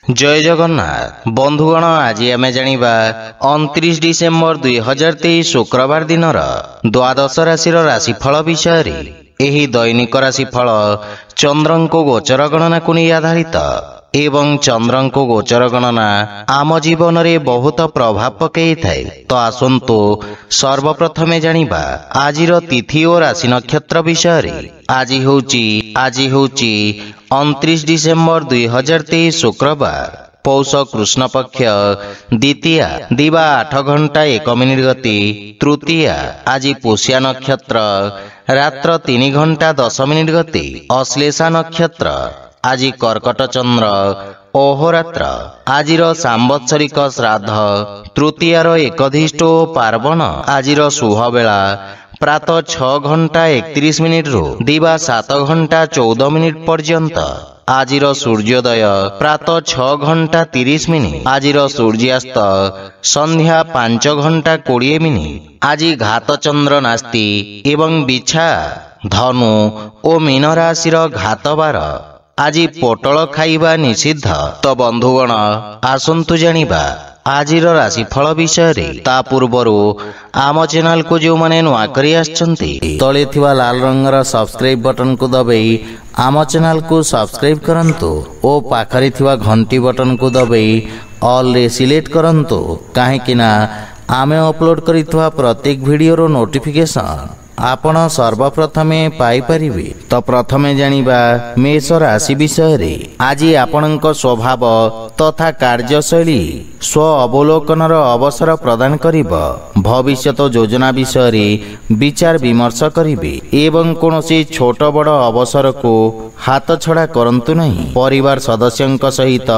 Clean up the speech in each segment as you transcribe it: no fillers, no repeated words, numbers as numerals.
जय जगन्नाथ बंधुगण आज आम जाना 29 डिसेम्बर 2023 शुक्रवार दिन द्वादश राशि राशिफल विषय एही दैनिक राशिफल चंद्रंको गोचर गणना को नहीं आधारित एवं चंद्रंको गोचर गणना आम जीवन में बहुत प्रभाव पकई थाए। तो आसंतु सर्वप्रथमे जानिबा आजिर तिथि और राशि नक्षत्र विषय। आज होची 29 डिसेम्बर 2023 शुक्रवार पौष कृष्ण पक्ष द्वितीया दिवा 8 घंटा 1 मिनिट गति तृतीया आज पुष्या नक्षत्र रात्र 3 घंटा 10 मिनिट गति अश्लेषा नक्षत्र आज कर्कट चंद्र अहोरात्र आजिर सांवत्सरिक श्राद्ध तृतीयार एकधिष्ट पार्वण आजिर शुभ बेला प्रातः 6 घंटा 31 मिनिट रु दिवा 7 घंटा 14 मिनिट पर्यंत आजिर सूर्योदय प्रातः 6 घंटा 30 मिनिट आजिर सूर्यास्त संध्या 5 घंटा 20 मिनिट। आज घात चंद्र नास्ति एवं बिछा धनु और मीन राशि घात बार आज पोटल खाइबा निषिद्ध। तो बंधुगण आसंतु जानिबा आजिर राशिफल विषय ता पूर्वरु आम चैनल को जो माने नुआ करी आछंती तळे थिबा लाल रंगर सब्सक्राइब बटन को दबाई आम चैनल को सब्सक्राइब करंतु ओ पाखरे थिबा घंटी बटन को दबाई ऑल रे सिलेक्ट करंतु काहेकि ना आमे अपलोड करिथवा प्रत्येक वीडियो रो नोटिफिकेशन आपण सर्वप्रथमे पाई परिबे। तो प्रथमे जानिबा मेष राशि विषय। आज आपणक स्वभाव तथा कार्यशैली स्व अवलोकनर अवसर प्रदान करिब। भविष्यत योजना विषय विचार विमर्श करिबे एवं कोनोसी छोट बड़ अवसर को हाथ छड़ा करंतु नहीं। परिवार सदस्यंक सहित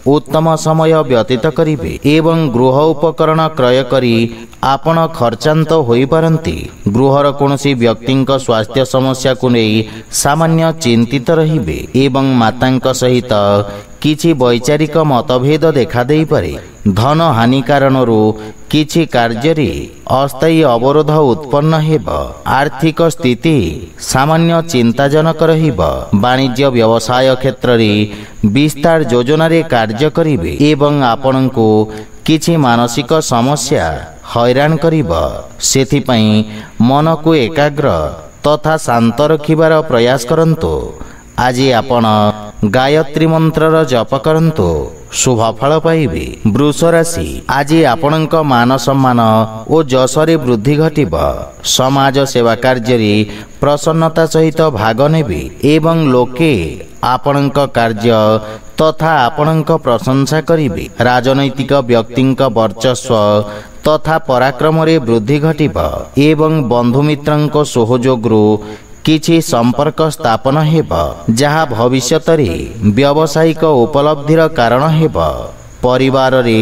उत्तम समय व्यतीत करिबे एवं गृह उपकरण क्रय करी आपण खर्चांत होई पारंती। गृहर कोनोसी व्यक्तिंक स्वास्थ्य समस्या को नहीं सामान्य चिंतित रहिबे एवं मातांक सहित किछि वैचारिक मतभेद देखा देई पारे। धन हानि कारणरू किछि कार्य अस्थायी अवरोध उत्पन्न हेब। आर्थिक स्थिति सामान्य चिंताजनक रहिब। वाणिज्य व्यवसाय क्षेत्र में विस्तार योजना रे कार्य करिबे एवं आपनको किछि मानसिक समस्या हैरान करिब। सेथिपई मन को एकाग्र तथा शांत रखिबार प्रयास करंतु। आज आपण गायत्री मंत्र जप करंतु शुभ फल पाइबे। वृष राशि आज आपणक मान सम्मान और जशरे वृद्धि घटिब। समाज सेवा कार्य प्रसन्नता सहित भाग नेबे एवं लोके आपणक कार्य तथा आपणक प्रशंसा करिबे। राजनैतिक व्यक्तिंक वर्चस्व तथा पराक्रम रे वृद्धि घटिब एवं बंधुमित्रंक सहयोगरु किछि संपर्क स्थापन हेब जहा भविष्यत रे व्यावसायिक उपलब्धिर कारण हेब। परिवार रे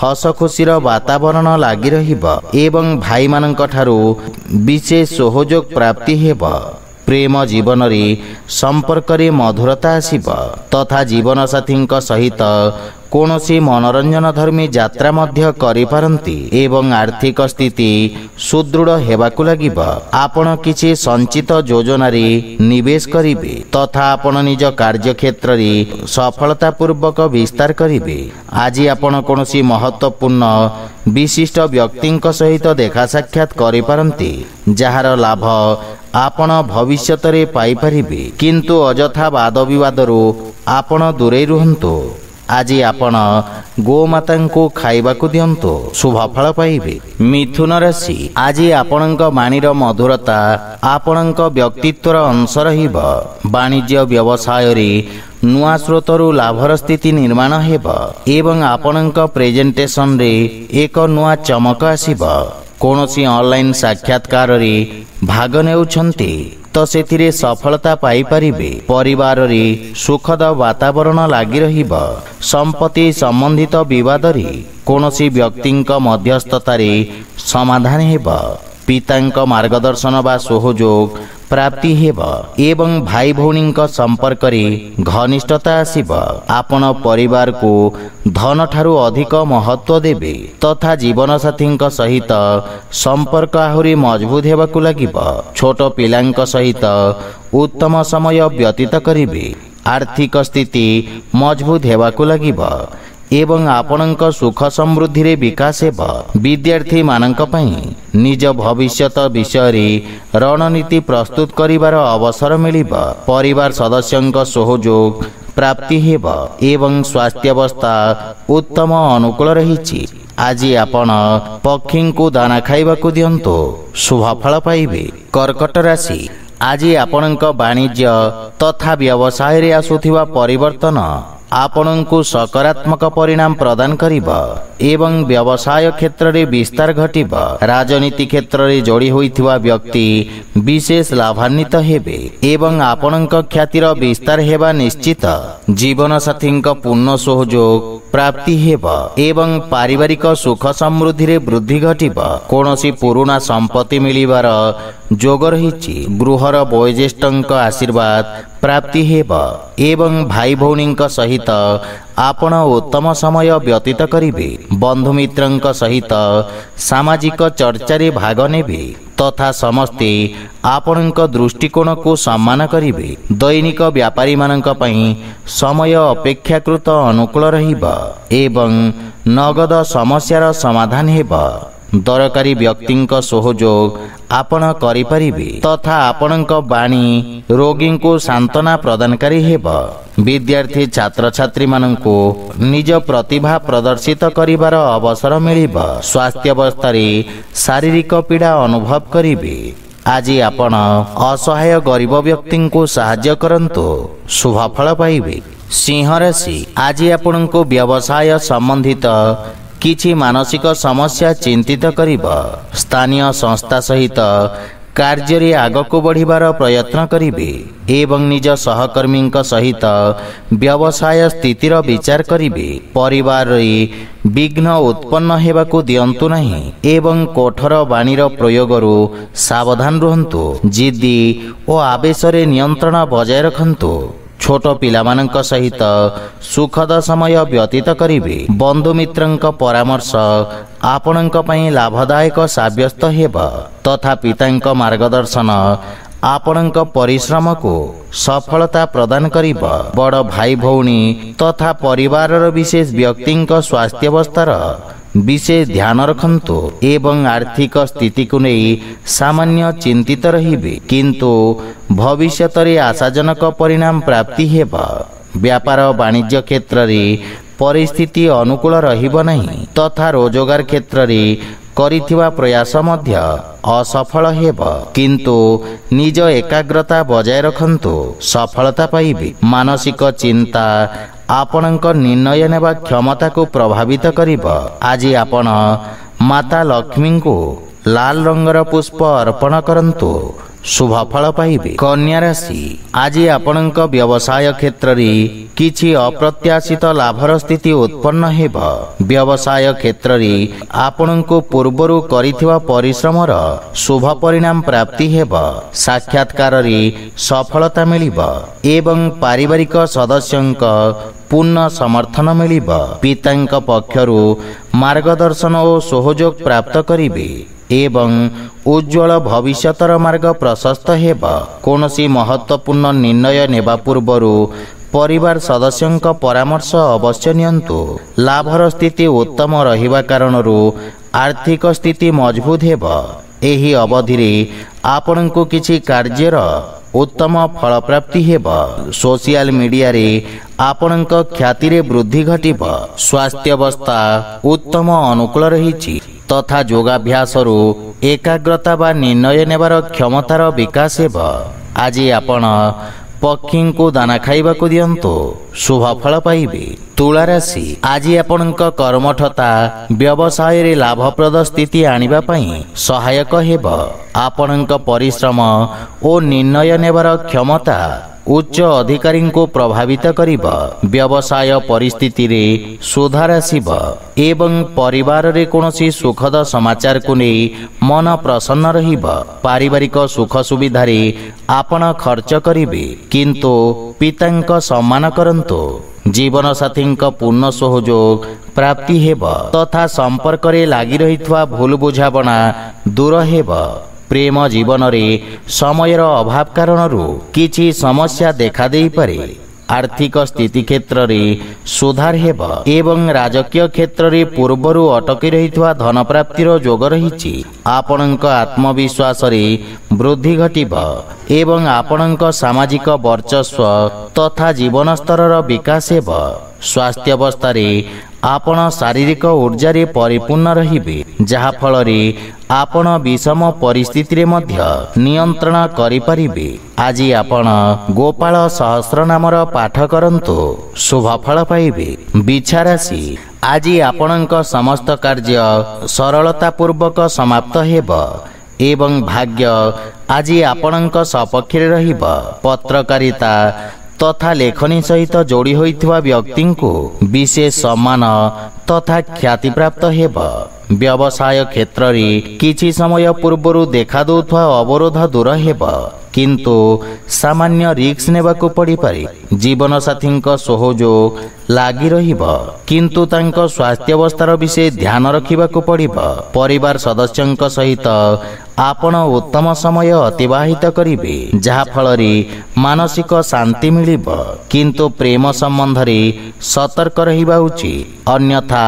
हस खुशीर वातावरण लागि रहिब एवं भाई मानक ठारू विशेष सहयोग प्राप्ति हेब। प्रेम जीवन रे संपर्क रे मधुरता आसिब तथा जीवन साथींक सहित कोनोसी मनोरंजन धर्मी यात्रा मध्य करि पारंती एवं आर्थिक स्थिति सुदृढ़ हेबाकु लागिब। आपण किछि संचित योजना रे निवेश करिबे तथा आपण निज कार्य क्षेत्र रे सफलता पूर्वक विस्तार करिबे। आज आपण कोनोसी महत्वपूर्ण विशिष्ट व्यक्तिंक सहित देखा साक्षात करि पारंती जहार लाभ आपण भविष्यत रे पाई परिबे किंतु अजथा वाद विवादरू आपण दूरे रुहंतु। आज आपण गोमाता को खाइबा को दियंतु शुभ फल पाइबे। मिथुन राशि आज आपणक वाणीर मधुरता आपणक व्यक्तित्वर अंश रहिब। वाणिज्य व्यवसाय रे नुआ स्रोतरु लाभर स्थिति निर्माण हेब एवं आपणक प्रेजेंटेशन रे एक नुआ चमक आसिब। कोनोसी ऑनलाइन साक्षात्कार रे भाग नेउछंती तो सेथिरे सफलता पाई परिबे। परिवार रे सुखद वातावरण लागि रहिब। संपत्ति संबंधित विवाद रे कोनोसी व्यक्तिंक मध्यस्थता रे समाधान हेब। पितांक मार्गदर्शन बा सहयोग प्राप्ति हेब एवं भाई भौणींक संपर्क रे घनिष्ठता आसिब। आपण परिवार को धन ठारू अधिक महत्व देबे तथा जीवन साथींक सहित संपर्क आहुरी मजबूत हेबाकु लागिब। छोट पिलांक सहित उत्तम समय व्यतीत करिबे। आर्थिक स्थिति मजबूत हेबाकु लागिब एवं आपणक सुख समृद्धि रे विकास हेब। विद्यार्थी मानक पई निज भविष्यत विषय रणनीति प्रस्तुत करिवार अवसर मिलिब। परिवार सदस्यंक सहयोग प्राप्ति हेब एवं स्वास्थ्यावस्था उत्तम अनुकूल रहिछि। आज आपण पक्षी को दाना खाइबाकू दियंतु, शुभफल पाइबे। कर्कट राशि, आज आपणक वाणिज्य तथा व्यवसाय रे आसुथिबा परिवर्तन आपणଙ୍କୁ सकारात्मक परिणाम प्रदान करिब एवं व्यवसाय क्षेत्र रे विस्तार घटिब। राजनीति क्षेत्र रे जोड़ी होइथिबा व्यक्ति विशेष लाभान्वित हेबे एवं आपणଙ୍କ ख्यातिर विस्तार हेबा निश्चित। जीवन साथीଙ୍କ पूर्ण सहयोग प्राप्ति हेब एवं पारिवारिक सुख समृद्धि रे वृद्धि घटिब। कोनोसी पुराना संपत्ति मिलिबार जोग रहिछि। गृहर वयोज्येष्ठଙ୍କ आशीर्वाद प्राप्ति हेब एवं भाई भौणीଙ୍କ सहित आपण उत्तम समय व्यतीत करिवे। बंधु मित्रଙ୍କ सहित सामाजिक चर्चा रे भाग नेबे तथा समस्ते आपणଙ୍କ दृष्टिकोण को सम्मान करिवे। दैनिक व्यापारी मानक पई समय अपेक्षाकृत अनुकूल रहिब एवं नगद समस्यार समाधान हेब। दरकारी व्यक्तिंक सहयोग आपण करिपारिबे तथा आपणଙ୍କ वाणी रोगी को सांत्वना प्रदानकारी हेब। विद्यार्थी छात्र छात्री माननको निज प्रतिभा प्रदर्शित करिवार अवसर मिलिब। स्वास्थ्यावस्था रे शारीरिक पीड़ा अनुभव करिवे। आज आपण असहाय गरीब व्यक्ति को सहाय्य करंतु, शुभफल पाइबे। सिंह राशि, आज आपणको व्यवसाय संबंधित किछि मानसिक समस्या चिंतित करिब। स्थानीय संस्था सहित कार्य रे आगको बढ़िबार प्रयत्न करिवे एवं निज सहकर्मी सहित व्यवसाय स्थितिर विचार करिवे। परिवार रे विघ्न उत्पन्न हेबाकू दियंतु नहीं एवं कोठर वाणीर प्रयोगरु सावधान रुहंतु। जिद्दी और आवेश रे नियंत्रण बजाय रखंतु। छोट पिलामानंक सहित सुखद समय व्यतीत करिवे। बंधु मित्रंक परामर्श आपणंक पई लाभदायक साब्यस्त हेब तथा पितांक मार्गदर्शन आपणंक परिश्रम को सफलता प्रदान करिब। बड़ भाई भौणी तथा परिवारर विशेष व्यक्तिंक स्वास्थ्यावस्थार विशेष ध्यान रखंतु एवं आर्थिक स्थिति को नहीं सामान्य चिंतित रहिबे, किंतु भविष्यत रे आशाजनक परिणाम प्राप्ति हेब। व्यापार वाणिज्य क्षेत्र रे परिस्थिति अनुकूल रहिब नहीं तथा रोजगार क्षेत्र रे करिथिबा प्रयास मध्य असफल हेब, किंतु निज एकाग्रता बजाय रखंतु, सफलता पाइबे। मानसिक चिंता आपणक निर्णय नेबा क्षमता को प्रभावित करिब। आज आपण माता लक्ष्मी को लाल रंगर पुष्प अर्पण करंतु, शुभफल पाइबे। कन्या राशि, आज आपणक व्यवसाय क्षेत्र रे किछि अप्रत्याशित लाभर स्थिति उत्पन्न हेब। व्यवसाय क्षेत्र रे आपणको पूर्वरु करिथिबा परिश्रमर शुभ परिणाम प्राप्ति हेब। साक्षात्कार रे सफलता मिलिब एवं पारिवारिक सदस्यंक पूर्ण समर्थन मिलिब। पितांक पक्षरु मार्गदर्शन और सहयोग प्राप्त करिवे एवं उज्ज्वल भविष्यतर मार्ग प्रशस्त हेब। कोनोसी महत्वपूर्ण निर्णय नेबा पूर्वरु परिवार सदस्यंक परामर्श अवश्य नियंतु। लाभर स्थिति उत्तम रहिबा कारणरु आर्थिक स्थिति मजबूत हेब। एही अवधि रे आपणको किछि कार्यर उत्तम फल प्राप्ति हेब। सोशल मीडिया रे आपणक ख्याति रे वृद्धि घटिब। स्वास्थ्यावस्था उत्तम अनुकूल रहिछि तथा योगाभ्यास एकाग्रता बा निर्णय नेबार क्षमतार विकास हेब। आज आपण पक्षी को दाना खाइबाकू दियंतु, शुभफल पाइबे। तुला राशि, आज आपणक कर्मठता व्यवसाय रे लाभप्रद स्थिति आनिबा पई सहायक हेब। आपणक परिश्रम और निर्णय नेबार क्षमता उच्च अधिकारी को प्रभावित करिब। व्यवसाय परिस्थिति रे सुधार आसिब एवं परिवार रे कोनोसी सुखद समाचार को नै मन प्रसन्न रहिब। पारिवारिक सुख सुविधा रे आपण खर्च करिवे, किंतु पितांक सम्मान करंतु। जीवन साथींक पूर्ण सहयोग प्राप्ति हेब तथा संपर्क रे लागि रहितवा भूल बुझाबना दूर हेब। प्रेम जीवन रे समयर अभाव कारणरु किछि समस्या देखा देई पारे। आर्थिक स्थिति क्षेत्र में सुधार हेब एवं राजकीय क्षेत्र में पूर्वरु अटकी रही धन प्राप्तिर जोग रही। आपणक आत्मविश्वास वृद्धि घटिब एवं आपणक सामाजिक वर्चस्व तथा जीवन स्तर विकास हेब। स्वास्थ्य अवस्था आपण शारीरिक ऊर्जा रे परिपूर्ण रहिबे, जहा फल रे आपण विषम परिस्थिति रे मध्य नियंत्रण करि परिबे। आज आपण गोपाल सहस्र नामर पाठ करंतु, शुभ फल पाइबे। बिछा राशि आज आपणक समस्त कार्य सरलता पूर्वक समाप्त हेब एवं भाग्य आज आपणक सपक्ष रहिब। पत्रकारिता तथा लेखनी सहित जोड़ी होइथिबा व्यक्ति को विशेष सम्मान तथा ख्याति प्राप्त हेब। व्यवसाय क्षेत्र में किछि समय पूर्वरु देखा दउथवा अवरोध दूर हेब, किंतु सामान्य रिस्क नेबाकु पड़ी पारे। जीवन साथी सहयोग लागी रहिब, किंतु तांको स्वास्थ्य अवस्थार विषय ध्यान रखिबाकु पड़िब। परिवार सदस्यंक सहित आपण उत्तम समय अतिबाहित करिवे, जहा फल रे मानसिक शांति मिलिब, किंतु प्रेम संबंध रे सतर्क रहिबा उचित, अन्यथा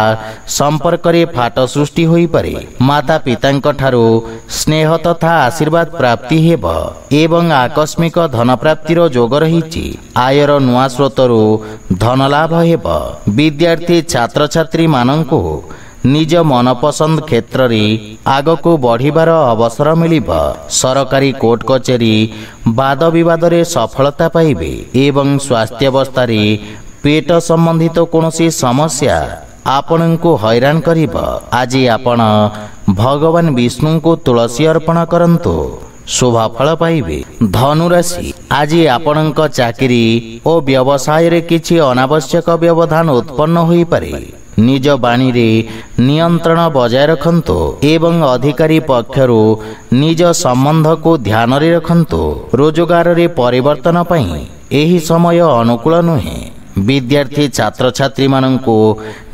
संपर्क रे फाट सृष्टि होई पारे। माता पितांक ठारू स्नेह तथा आशीर्वाद प्राप्ति हेब एवं आकस्मिक धन प्राप्तिर जोग रहिछि। आयर नुआ स्रोतरु धन लाभ हेब। विद्यार्थी छात्र छात्री मानंकु निज मनपसंद क्षेत्र रे आगको बढ़िबार अवसर मिलिब। सरकारी कोर्ट कचेरी वाद विवाद रे सफलता पाइबे एवं स्वास्थ्य अवस्था रे पेट संबंधित कोनोसी समस्या आपणको हैरान करिब। आज आपण भगवान विष्णु को तुलसी अर्पण करंतु, शुभ फल पाइबे। धनुराशि आज आपणक चाकरी और व्यवसाय रे किछि अनावश्यक व्यवधान उत्पन्न होई पारे। निज बाणी रे नियंत्रण बजाय रखंतु एवं अधिकारी पक्षरु निज संबंध को ध्यान रे रखंतु। रोजगार रे परिवर्तन पई एही समय अनुकूल नुहे। विद्यार्थी छात्र छात्री मानंको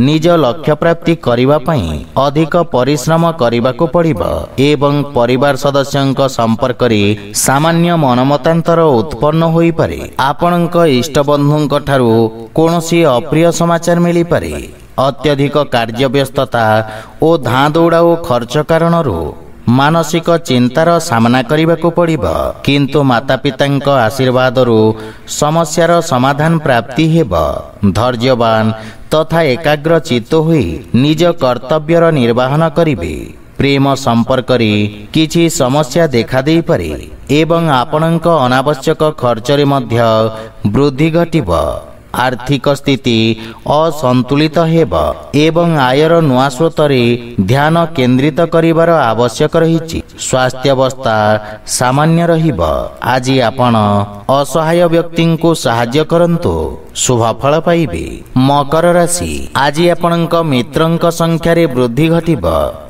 निज लक्ष्य प्राप्ति करिबा पई अधिक परिश्रम करिबाको पड़िब एवं परिवार सदस्यंक संपर्क रे सामान्य मनमतांतर उत्पन्न होई पारे। आपणक इष्ट बंधुंक ठारू कोनोसी अप्रिय समाचार मिली पारे। अत्यधिक कार्य व्यस्तता और धाँ दौड़ा और खर्च कारणरू मानसिक चिंतार सामना करने पड़िब, किंतु माता पितांक आशीर्वादरू समस्यार समाधान प्राप्ति हेब। धैर्यवान तथा एकाग्र चित्त हुई निज कर्तव्यर निर्वाहन करिवे। प्रेम संपर्क रे किछि समस्या देखा देई पारे एवं आपणक अनावश्यक खर्च रे मध्य वृद्धि घटिब। आर्थिक स्थिति असंतुलित हेब एवं आयर नुआ स्रोत रे ध्यान केंद्रित करिवार आवश्यक रहिछि। स्वास्थ्य अवस्था सामान्य रहिब। आज आपण असहाय व्यक्ति को सहाय्य करंतु, शुभ फल पाइबे। मकर राशि आज आपणक मित्रंक संख्या रे वृद्धि घटिब।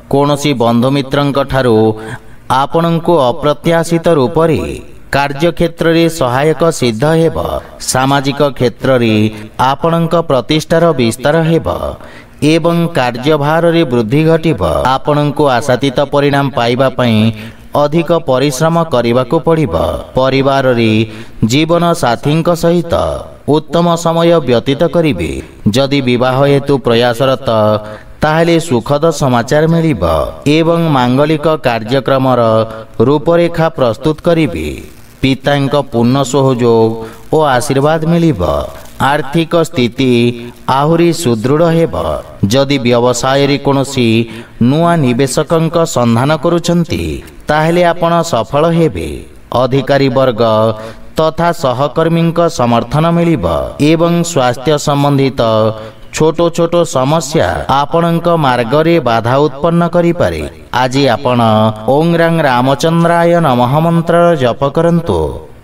कोनोसी बंधु मित्रंक ठारू आपणको अप्रत्याशित रूप रे कार्य क्षेत्र रे सहायक सिद्ध हेब। सामाजिक क्षेत्र रे आपणक प्रतिष्ठार विस्तार हेब एवं कार्यभार रे वृद्धि घटिब। आपणको आशातीत परिणाम पाइबा पई अधिक परिश्रम करिबाको पड़िब। परिवार रे जीवन साथींक सहित उत्तम समय व्यतीत करिवे। जदि विवाह हेतु प्रयासरत ताहले सुखद समाचार मिलिब एवं मांगलिक कार्यक्रमर रूपरेखा प्रस्तुत करिवे। पितांक पूर्ण सहयोग और आशीर्वाद मिलिब। आर्थिक स्थिति आहुरी सुदृढ़ हेब। जदि व्यवसाय रे कोनोसी नुआ निवेशकंक संधान करूछंती ताहले आपण सफल हेबे। अधिकारी वर्ग तथा सहकर्मींक समर्थन मिलिब एवं स्वास्थ्य संबंधित छोटो छोटो समस्या आपणक मार्ग रे बाधा उत्पन्न करि पारे। आज आपण ओं रां रामचंद्राय नमः मंत्र जप करंतु,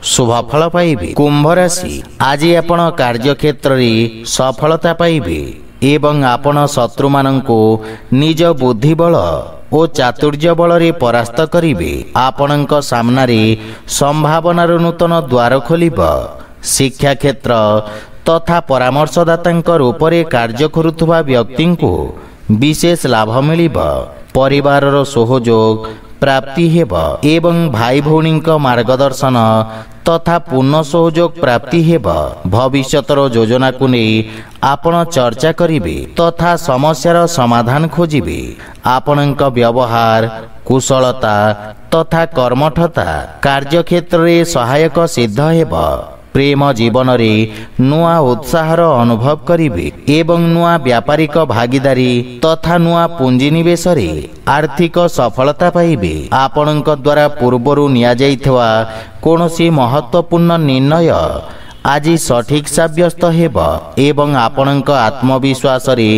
शुभ फल पाइबे। कुंभ राशि आज आपण कार्य क्षेत्र रे सफलता पाइबे एवं आपण शत्रु मानंको निज बुद्धि बल और चातुर्य बल रे परास्त करिवे। आपणक सामना रे संभावनार नूतन द्वार खोलिब। शिक्षा क्षेत्र तथा परामर्शदातांक रूप रे कार्य करुथुवा व्यक्ति को विशेष लाभ मिलिब। परिवारर सहयोग प्राप्ति हेब एवं भाई भौणी मार्गदर्शन तथा पूर्ण सहयोग प्राप्ति हेब। भविष्यतर योजना को नहीं आपण चर्चा करिवे तथा समस्यार समाधान खोजिवे। आपणक व्यवहार कुशलता तथा कर्मठता कार्यक्षेत्र में सहायक सिद्ध हेब। प्रेम जीवन रे नुआ उत्साहर अनुभव करिवे एवं नुआ व्यापारिक भागीदारी तथा नुआ पुंजी निवेश रे आर्थिक सफलता पाइबे। आपणक द्वारा पूर्वरु निया जाइथवा कोनोसी महत्वपूर्ण निर्णय आज सठिक साब्यस्त हेब एवं आपणक आत्मविश्वास रे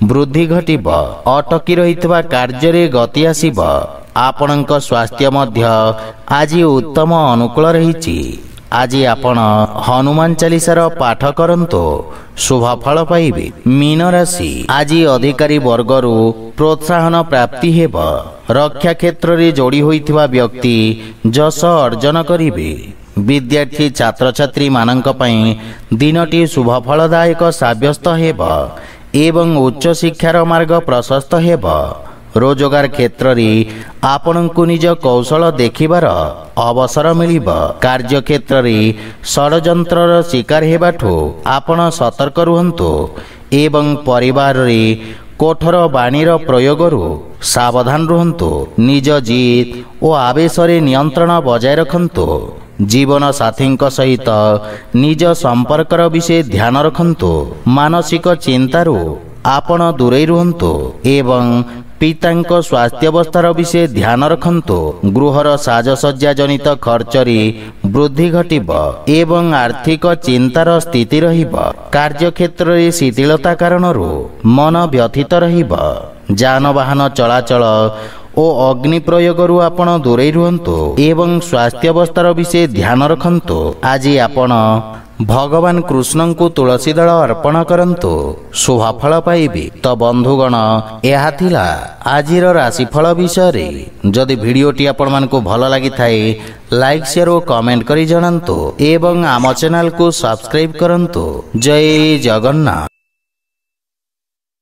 वृद्धि घटिब। अटकी रहितवा कार्य रे गति आसीब। आपणक स्वास्थ्य मध्य आज उत्तम अनुकूल रहिछि। आज आपण हनुमान चालीसार पाठ करंतु शुभ फल पाइबे। मीन राशि आज अधिकारी वर्गरु प्रोत्साहन प्राप्ति हेब। रक्षा क्षेत्र रे जोड़ी होइथिबा व्यक्ति जस अर्जन करिवे। विद्यार्थी छात्र छात्री मानक पई दिनटी शुभ फलदायक साब्यस्त हेब एवं उच्च शिक्षार मार्ग प्रशस्त हेब। रोजगार क्षेत्र रे आपनकु निज कौशल देखिबार अवसर मिलिब। कार्य क्षेत्र रे षडयंत्रर शिकार हेबाठु आपण सतर्क रुहंतु एवं परिवार रे कोठर बाणीर प्रयोगरु सावधान रुहंतु। निज जीत और आवेश रे नियंत्रण बजाय रखंतु। जीवन साथी सहित निज संपर्कर विषय ध्यान रखंतु। मानसिक चिंतारु आपण दूरे रुहंतु एवं पितांक स्वास्थ्यावस्थार विषय ध्यान रखंतु। गृहर साजसज्जा जनित खर्चरी वृद्धि घटिब एवं आर्थिक चिंतार स्थिति रहिब। कार्य क्षेत्र रे शिथिलता कारणरू मन व्यथित रहिब। जानवाहन चलाचल ओ अग्नि प्रयोगरु आपण दूरे रुहंतु एवं स्वास्थ्यावस्थार विषय ध्यान रखंतु। आज आपण भगवान कृष्ण को तुलसी दल अर्पण करंतु शुभ फल पाइबे। तो बंधुगण यह थिला आजिर राशिफल विषय रे। जदि भिडियोटी आपण मानकु भल लागि थाए लाइक शेयर और कमेंट करी जणांतु एवं आम चैनल को सब्सक्राइब करंतु। जय जगन्नाथ।